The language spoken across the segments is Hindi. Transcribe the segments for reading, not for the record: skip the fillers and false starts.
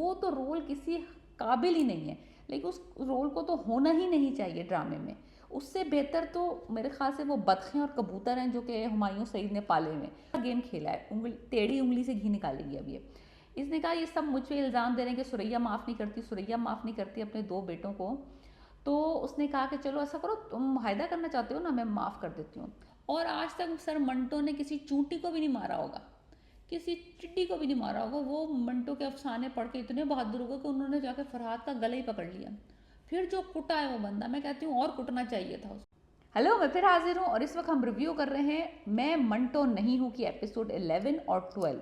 वो तो रोल किसी काबिल ही नहीं है, लेकिन उस रोल को तो होना ही नहीं चाहिए ड्रामे में। उससे बेहतर तो मेरे ख्याल से वो बतखें और कबूतर हैं जो कि हुमायूं सईद ने पाले हुए हैं। गेम खेला है, उंगली टेढ़ी उंगली से घी निकालेगी अब ये। इसने कहा ये सब मुझ पे इल्ज़ाम दे रहे हैं कि सुरैया माफ़ नहीं करती, सुरैया माफ़ नहीं करती अपने दो बेटों को। तो उसने कहा कि चलो ऐसा करो, तुम मुआहदा करना चाहते हो ना, मैं माफ़ कर देती हूँ। और आज तक सर मंटो ने किसी चूंटी को भी नहीं मारा होगा, किसी चिट्टी को भी नहीं मारा होगा। वो मंटो के अफसाने पढ़ के इतने बहादुर हो गए कि उन्होंने जाकर फरहाद का गला ही पकड़ लिया। फिर जो कुटा है वो बंदा, मैं कहती हूँ और कुटना चाहिए था उसको। हेलो, मैं फिर हाजिर हूँ और इस वक्त हम रिव्यू कर रहे हैं मैं मंटो नहीं हूँ कि एपिसोड 11 और 12।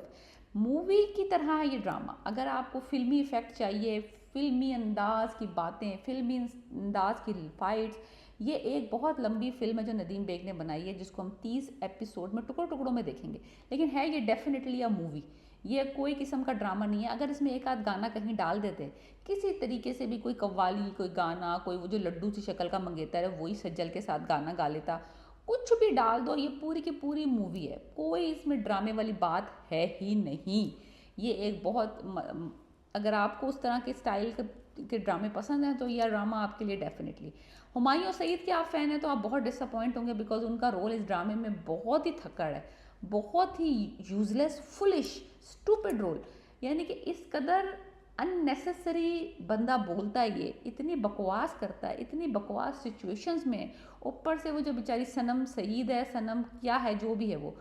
मूवी की तरह है ये ड्रामा। अगर आपको फिल्मी इफेक्ट चाहिए, फिल्मी अंदाज की बातें, फिल्मी अंदाज की फाइट्स, ये एक बहुत लंबी फिल्म है जो नदीम बेग ने बनाई है, जिसको हम 30 एपिसोड में टुकड़ों टुकड़ों में देखेंगे। लेकिन है ये डेफिनेटली अ मूवी, ये कोई किस्म का ड्रामा नहीं है। अगर इसमें एक आध गाना कहीं डाल देते, किसी तरीके से भी कोई कव्वाली, कोई गाना, कोई वो जो लड्डू सी शक्ल का मंगेतर है वही सज्जल के साथ गाना गा लेता, कुछ भी डाल दो, ये पूरी की पूरी मूवी है। कोई इसमें ड्रामे वाली बात है ही नहीं। ये एक बहुत अगर आपको उस तरह के स्टाइल के ड्रामे पसंद हैं तो यह ड्रामा आपके लिए डेफिनेटली। हुमायूं सईद के आप फ़ैन हैं तो आप बहुत डिसअपॉइंट होंगे, बिकॉज उनका रोल इस ड्रामे में बहुत ही थक्कड़ है, बहुत ही यूजलेस, फुलिश, स्टूपिड रोल। यानी कि इस कदर अननेसेसरी बंदा बोलता है, ये इतनी बकवास करता है, इतनी बकवास सिचुएशंस में। ऊपर से वो जो बेचारी सनम सईद है, सनम क्या है जो भी है वो,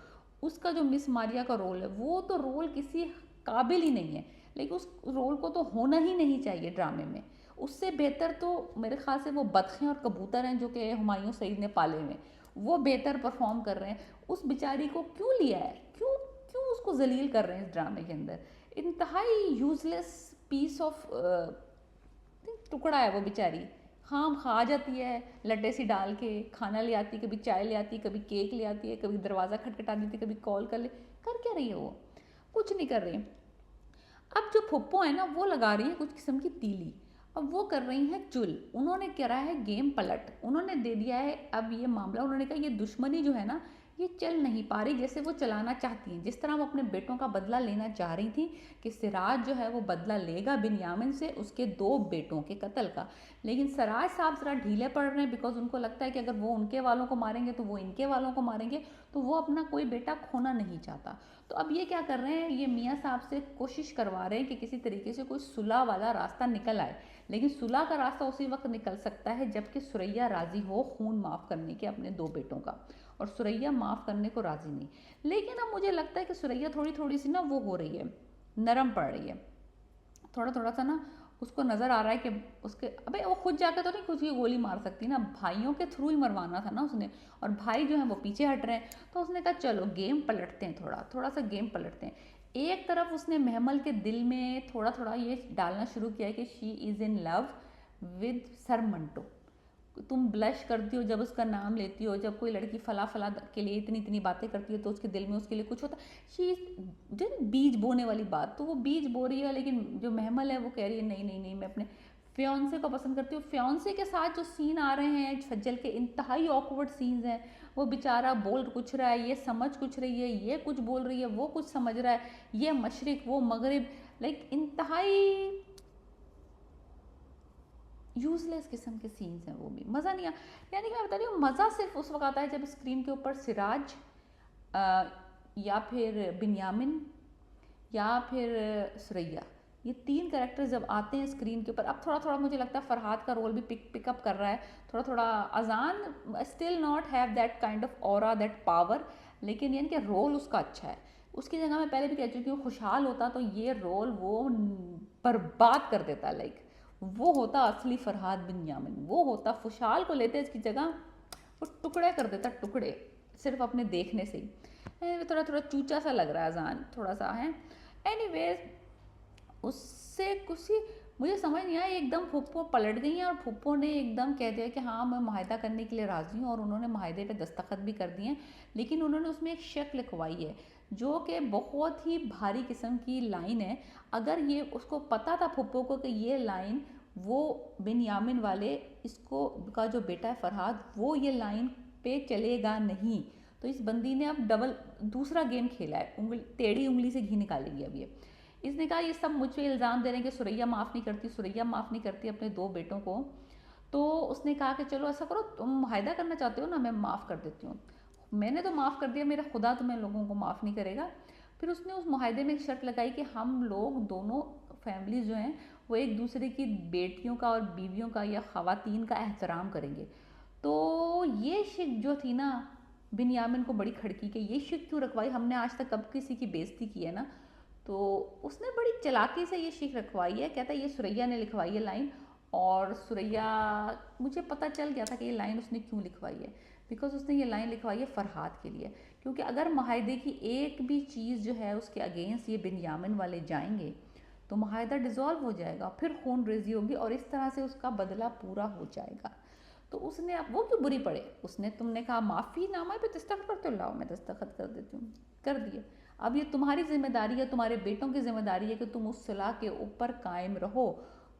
उसका जो मिस मारिया का रोल है, वो तो रोल किसी काबिल ही नहीं है, लेकिन उस रोल को तो होना ही नहीं चाहिए ड्रामे में। उससे बेहतर तो मेरे ख्याल से वो बतखें और कबूतर हैं जो कि हुमायूं सईद ने पाले हुए हैं, वो बेहतर परफॉर्म कर रहे हैं। उस बेचारी को क्यों लिया है, क्यों क्यों उसको जलील कर रहे हैं इस ड्रामे के अंदर। इंतहाई यूजलेस पीस ऑफ टुकड़ा है वो बेचारी। खाम खा जाती है, लड्डे सी डाल के खाना ले आती, कभी चाय ले आती, कभी केक ले आती है, कभी दरवाज़ा खटखटा देती, कभी कॉल कर क्या रही है वो, कुछ नहीं कर रही। अब जो फुप्पो है ना, वो लगा रही है कुछ किस्म की तीली, अब वो कर रही हैं चुल। उन्होंने करा है गेम पलट, उन्होंने दे दिया है अब ये मामला। उन्होंने कहा ये दुश्मनी जो है ना, ये चल नहीं पा रही जैसे वो चलाना चाहती हैं। जिस तरह वो अपने बेटों का बदला लेना चाह रही थी कि सिराज जो है वो बदला लेगा बिन्यामिन से उसके दो बेटों के कत्ल का, लेकिन सिराज साहब ज़रा ढीले पड़ रहे हैं, बिकॉज उनको लगता है कि अगर वो उनके वालों को मारेंगे तो वो इनके वालों को मारेंगे, तो वो अपना कोई बेटा खोना नहीं चाहता। तो अब ये क्या कर रहे हैं, ये मियाँ साहब से कोशिश करवा रहे हैं कि किसी तरीके से कोई सुलह वाला रास्ता निकल आए। लेकिन सुलह का रास्ता उसी वक्त निकल सकता है जबकि सुरैया राज़ी हो खून माफ़ करने के अपने दो बेटों का, और सुरैया माफ़ करने को राज़ी नहीं। लेकिन अब मुझे लगता है कि सुरैया थोड़ी थोड़ी सी ना वो हो रही है, नरम पड़ रही है, थोड़ा थोड़ा सा ना। उसको नज़र आ रहा है कि उसके, अबे वो खुद जाकर तो नहीं खुद की गोली मार सकती ना, भाइयों के थ्रू ही मरवाना था ना उसने, और भाई जो है वो पीछे हट रहे हैं। तो उसने कहा चलो गेम पलटते हैं, थोड़ा थोड़ा सा गेम पलटते हैं। एक तरफ उसने महमल के दिल में थोड़ा थोड़ा ये डालना शुरू किया कि she is in love with sir Manto. तुम ब्लश करती हो जब उसका नाम लेती हो, जब कोई लड़की फला फला के लिए इतनी इतनी बातें करती है तो उसके दिल में उसके लिए कुछ होता है। शी जो बीज बोने वाली बात, तो वो बीज बो रही है, लेकिन जो महमल है वो कह रही है नहीं नहीं नहीं, मैं अपने फ्योंसे को पसंद करती हूँ। फ्योंसे के साथ जो सीन आ रहे हैं फज्जल के, इंतहाई ऑकवर्ड सीन्स हैं। वो बेचारा बोल कुछ रहा है, ये समझ कुछ रही है, ये कुछ बोल रही है, वो कुछ समझ रहा है, ये मशरिक वो मगरिब, लाइक इंतहाई यूजलेस किस्म के सीन्स हैं, वो भी मज़ा नहीं आया। यानी कि मैं बता रही हूँ, मज़ा सिर्फ उस वक्त आता है जब स्क्रीन के ऊपर सिराज या फिर बिन्यामिन या फिर सुरैया, ये तीन कैरेक्टर जब आते हैं स्क्रीन के ऊपर। अब थोड़ा थोड़ा मुझे लगता है फरहाद का रोल भी पिकअप कर रहा है थोड़ा थोड़ा। अजान still not have that kind of aura, that power, लेकिन यानी कि रोल उसका अच्छा है। उसकी जगह मैं पहले भी कह चुकी हूँ, खुशहाल होता तो ये रोल वो बर्बाद कर देता। लाइक वो होता असली फरहाद बिन यामिन, वो होता, खुशहाल को लेते इसकी जगह, वो टुकड़े कर देता, टुकड़े सिर्फ अपने देखने से ही। थोड़ा थोड़ा चूचा सा लग रहा है अजान, थोड़ा सा है। एनीवेज उससे कुछ ही मुझे समझ नहीं आया, एकदम फुप्पो पलट गई हैं और फुप्पो ने एकदम कह दिया कि हाँ मैं मुआहदा करने के लिए राज़ी हूँ, और उन्होंने मुआहदे पे दस्तखत भी कर दिए हैं। लेकिन उन्होंने उसमें एक शक लिखवाई है जो कि बहुत ही भारी किस्म की लाइन है। अगर ये उसको पता था फुप्पो को कि ये लाइन वो बिन यामिन वाले इसको का जो बेटा है फरहाद, वो ये लाइन पे चलेगा नहीं, तो इस बंदी ने अब डबल दूसरा गेम खेला है, टेढ़ी उंगली से घी निकालेगी अब ये। इसने कहा ये सब मुझ पे इल्ज़ाम दे रहे हैं कि सुरैया माफ़ नहीं करती, सुरैया माफ़ नहीं करती अपने 2 बेटों को। तो उसने कहा कि चलो ऐसा करो, तुम मुआहदा करना चाहते हो ना, मैं माफ़ कर देती हूँ। मैंने तो माफ़ कर दिया, मेरा खुदा तुम्हें लोगों को माफ़ नहीं करेगा। फिर उसने उस मुआहदे में एक शर्त लगाई कि हम लोग दोनों फैमिली जो हैं वो एक दूसरे की बेटियों का और बीवियों का या ख़वातीन का एहतराम करेंगे। तो ये शिक जो थी ना, बिन्यामिन को बड़ी खड़की कि ये शिक क्यों रखवाई, हमने आज तक कब किसी की बेइज्जती की है ना। तो उसने बड़ी चालाकी से ये शिक रखवाई है। कहता है ये सुरैया ने लिखवाई है लाइन। और सुरैया, मुझे पता चल गया था कि ये लाइन उसने क्यों लिखवाई है, बिकॉज उसने ये लाइन लिखवाई है फरहाद के लिए। क्योंकि अगर माहिदे की एक भी चीज़ जो है उसके अगेंस्ट ये बिन्यामिन वाले जाएंगे तो माहिदा डिज़ोल्व हो जाएगा, फिर खून रेजी होगी और इस तरह से उसका बदला पूरा हो जाएगा। तो उसने, अब वो क्यों बुरी पड़े, उसने, तुमने कहा माफ़ी नामा पे दस्तखत करते हो, लाओ मैं दस्तखत कर देती हूँ, कर दिए। अब ये तुम्हारी जिम्मेदारी है, तुम्हारे बेटों की जिम्मेदारी है कि तुम उस सुलह के ऊपर कायम रहो।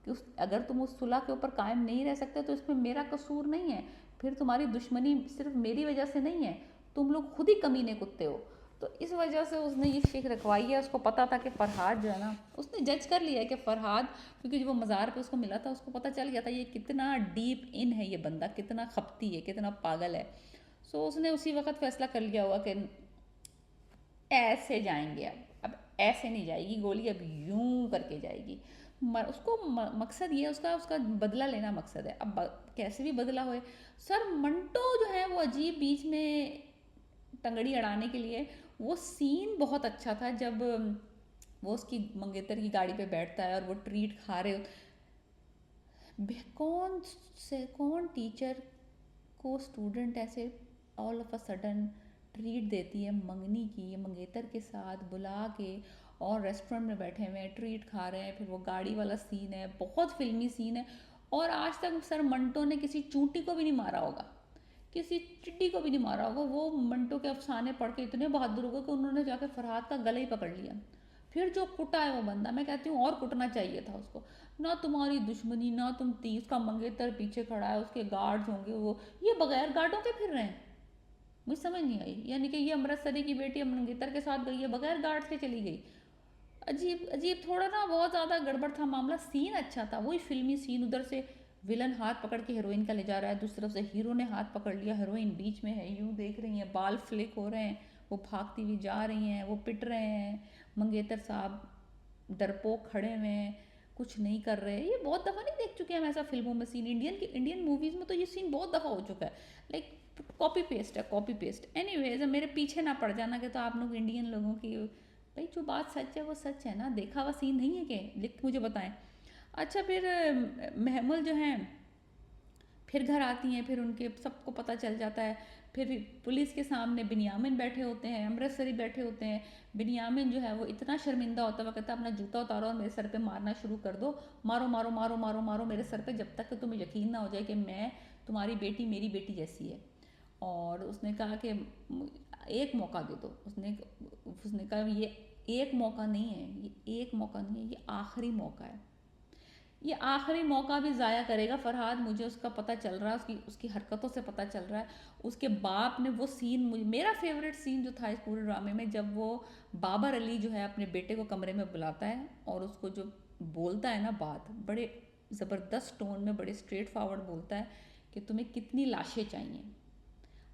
कि अगर तुम उस सुलह के ऊपर कायम नहीं रह सकते तो इसमें मेरा कसूर नहीं है, फिर तुम्हारी दुश्मनी सिर्फ मेरी वजह से नहीं है, तुम लोग खुद ही कमीने कुत्ते हो। तो इस वजह से उसने ये शिक रखवाई है। उसको पता था कि फरहाद जो है ना, उसने जज कर लिया है कि फरहाद, क्योंकि जब वो मज़ार पे उसको मिला था उसको पता चल गया था ये कितना डीप इन है, ये बंदा कितना खपती है, कितना पागल है। सो उसने उसी वक्त फैसला कर लिया होगा कि ऐसे जाएंगे, अब ऐसे नहीं जाएगी गोली, अब यूं करके जाएगी। उसको मकसद ये है, उसका उसका बदला लेना मकसद है। अब कैसे भी बदला होए। सर मंटो जो है वो अजीब बीच में टंगड़ी अड़ाने के लिए, वो सीन बहुत अच्छा था जब वो उसकी मंगेतर की गाड़ी पे बैठता है और वो ट्रीट खा रहे हो। कौन टीचर को स्टूडेंट ऐसे all of a sudden treat देती है मंगनी की, मंगेतर के साथ बुला के, और रेस्टोरेंट में बैठे हुए हैं ट्रीट खा रहे हैं। फिर वो गाड़ी वाला सीन है, बहुत फिल्मी सीन है। और आज तक सर मंटो ने किसी चूंटी को भी नहीं मारा होगा, किसी चिट्टी को भी नहीं मारा होगा। वो मंटो के अफसाने पढ़ के इतने बहादुर हो गए कि उन्होंने जाके फरहाद का गला ही पकड़ लिया। फिर जो कुटा है वो बंदा, मैं कहती हूँ और कुटना चाहिए था उसको। ना तुम्हारी दुश्मनी, ना तुम तीस का मंगेतर पीछे खड़ा है, उसके गार्ड्स होंगे, वो ये बगैर गार्डों के फिर रहे हैं। मुझे समझ नहीं आई, यानी कि ये अमृतसरी की बेटी मंगेतर के साथ गई है, बगैर गार्ड के चली गई। अजीब अजीब, थोड़ा ना बहुत ज़्यादा गड़बड़ था मामला। सीन अच्छा था, वही फिल्मी सीन, उधर से विलन हाथ पकड़ के हीरोइन का ले जा रहा है, दूसरी तरफ से हीरो ने हाथ पकड़ लिया, हीरोइन बीच में है, यूं देख रही है, बाल फ्लिक हो रहे हैं, वो भागती हुई जा रही हैं, वो पिट रहे हैं, मंगेतर साहब डरपोक खड़े हुए हैं, कुछ नहीं कर रहे। ये बहुत दफ़ा नहीं देख चुके हैं हम ऐसा फिल्मों में सीन, इंडियन मूवीज़ में तो ये सीन बहुत दफ़ा हो चुका है। लाइक कॉपी पेस्ट है, कॉपी पेस्ट। एनीवेज, मेरे पीछे ना पड़ जाना कि तो आप लोग इंडियन लोगों की, भाई जो बात सच है वो सच है ना, देखा हुआ सीन नहीं है कि लिख के मुझे बताएं। अच्छा, फिर महमल जो हैं फिर घर आती हैं, फिर उनके सबको पता चल जाता है। फिर पुलिस के सामने बिन्यामिन बैठे होते हैं, अमृतसरी बैठे होते हैं। बिन्यामिन जो है वो इतना शर्मिंदा होता है, वो कहता है अपना जूता उतारो और मेरे सर पे मारना शुरू कर दो, मारो मारो मारो मारो मारो मेरे सर पे, जब तक कि तुम्हें यकीन ना हो जाए कि मैं, तुम्हारी बेटी मेरी बेटी जैसी है। और उसने कहा कि एक मौका दे दो। उसने कहा ये एक मौका नहीं है, ये एक मौका नहीं है, ये आखिरी मौका है, ये आखिरी मौका भी ज़ाया करेगा फरहाद, मुझे उसका पता चल रहा है, उसकी उसकी हरकतों से पता चल रहा है। उसके बाप ने वो सीन, मुझे मेरा फेवरेट सीन जो था इस पूरे ड्रामे में, जब वो बाबर अली जो है अपने बेटे को कमरे में बुलाता है और उसको जो बोलता है ना बात, बड़े ज़बरदस्त टोन में, बड़े स्ट्रेट फॉरवर्ड बोलता है कि तुम्हें कितनी लाशें चाहिए,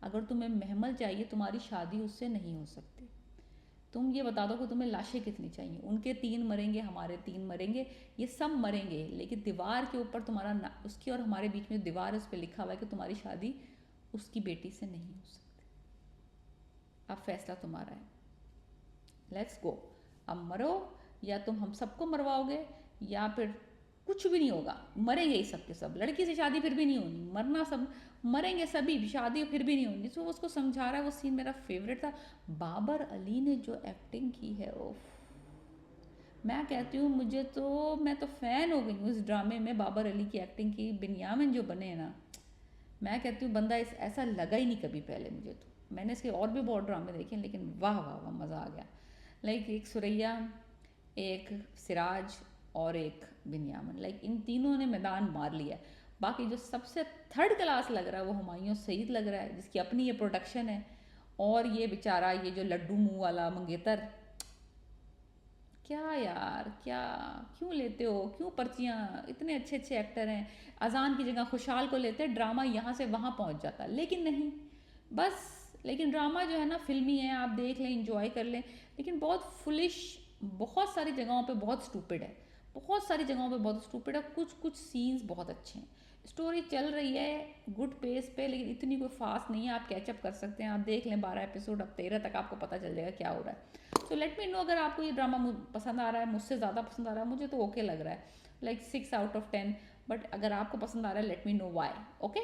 अगर तुम्हें महमल चाहिए तुम्हारी शादी उससे नहीं हो सकती, तुम ये बता दो कि तुम्हें लाशें कितनी चाहिए। उनके 3 मरेंगे, हमारे 3 मरेंगे, ये सब मरेंगे, लेकिन दीवार के ऊपर तुम्हारा ना, उसकी और हमारे बीच में दीवार है, उस पर लिखा हुआ है कि तुम्हारी शादी उसकी बेटी से नहीं हो सकती। अब फैसला तुम्हारा है, लेट्स गो, अब मरो, या तुम हम सबको मरवाओगे, या फिर कुछ भी नहीं होगा, मरेंगे ही सब के सब, लड़की से शादी फिर भी नहीं होनी, मरना सब, मरेंगे सभी, शादी फिर भी नहीं होनी। तो उसको समझा रहा है, वो सीन मेरा फेवरेट था। बाबर अली ने जो एक्टिंग की है, ओफ, मैं कहती हूँ, मुझे तो, मैं तो फ़ैन हो गई हूँ इस ड्रामे में बाबर अली की एक्टिंग की। बिन्यामिन जो बने हैं ना, मैं कहती हूँ बंदा इस ऐसा लगा ही नहीं कभी पहले मुझे तो। मैंने इसके और भी बहुत ड्रामे देखे हैं, लेकिन वाह वाह वाह, मज़ा आ गया। लाइक एक सुरैया, एक सिराज और एक बिन्यामिन, लाइक इन तीनों ने मैदान मार लिया। बाकी जो सबसे थर्ड क्लास लग रहा है वो हुमायूं सईद लग रहा है, जिसकी अपनी ये प्रोडक्शन है। और ये बेचारा, ये जो लड्डू मुंह वाला मंगेतर, क्या यार, क्या, क्यों लेते हो, क्यों पर्चियाँ, इतने अच्छे अच्छे एक्टर हैं। अजान की जगह खुशहाल को लेते हैं, ड्रामा यहाँ से वहाँ पहुँच जाता है, लेकिन नहीं, बस। लेकिन ड्रामा जो है ना फिल्मी है, आप देख लें, इंजॉय कर लें, लेकिन बहुत फुलिश, बहुत सारी जगहों पे बहुत स्टूपिड है, बहुत सारी जगहों पे बहुत स्टूपिड है। कुछ कुछ सीन्स बहुत अच्छे हैं, स्टोरी चल रही है गुड पेस पे, लेकिन इतनी कोई फास्ट नहीं है, आप कैचअप कर सकते हैं। आप देख लें 12 एपिसोड, अब 13 तक आपको पता चल जाएगा क्या हो रहा है। सो लेट मी नो अगर आपको ये ड्रामा पसंद आ रहा है, मुझसे ज़्यादा पसंद आ रहा है, मुझे तो ओके लग रहा है, लाइक 6 आउट ऑफ 10। बट अगर आपको पसंद आ रहा है, let me know why. Okay.